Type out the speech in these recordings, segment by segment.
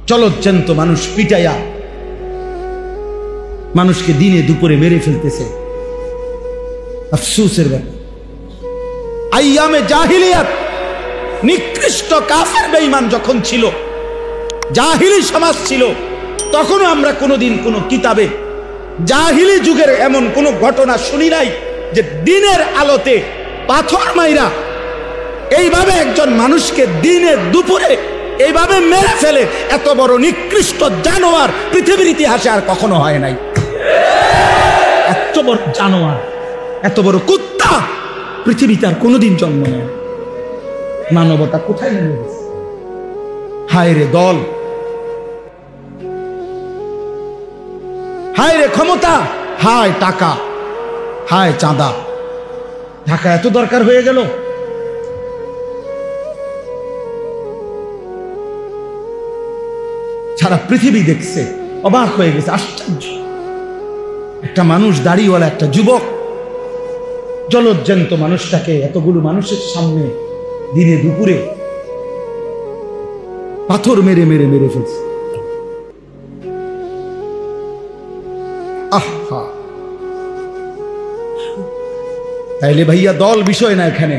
জলজ্জান্ত মানুষ পিটাইয়া মানুষকে দিনে দুপুরে মেরে ফেলতেছে। আফসোসের ব্যাপার, আইয়ামে জাহিলিয়াত নিকৃষ্ট কাফের বেঈমান যখন ছিল, জাহিলি সমাজ ছিল, তখনও আমরা কোনোদিন কোনো কিতাবে জাহিলি যুগের এমন কোনো ঘটনা শুনি নাই যে দিনের আলোতে পাথর মাইরা এইভাবে একজন মানুষকে দিনে দুপুরে এইভাবে মেরে ফেলে। এত বড় নিকৃষ্ট জানোয়ার পৃথিবীর ইতিহাসে আর কখনো হয় নাই। এত বড় জানোয়ার, এত বড় কুত্তা পৃথিবীতে আর কোনোদিন জন্ম নেয়। মানবতা কোথায় নেমে গেছে? হায় রে দল, হায় রে ক্ষমতা, হায় টাকা, হায় চাঁদা। ঢাকা এত দরকার হয়ে গেল। সারা পৃথিবী দেখছে, অবাক হয়ে গেছে, আশ্চর্য। একটা মানুষ, দাড়িওয়ালা একটা যুবক, জলজ্জান্ত মানুষটাকে এতগুলো মানুষের সামনে দিনে দুপুরে পাথর মেরে মেরে মেরে ফেলছে। আহা, তাইলে ভাইয়া দল বিষয় না, এখানে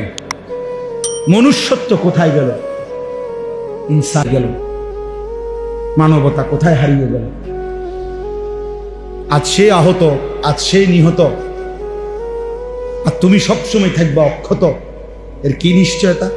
মনুষ্যত্ব কোথায় গেল? ইনসান গেল, মানবতা কোথায় হারিয়ে গেল? আজ সে আহত, আজ সে নিহত, আর তুমি সবসময় থাকবা অক্ষত। এর কি নিশ্চয়তা?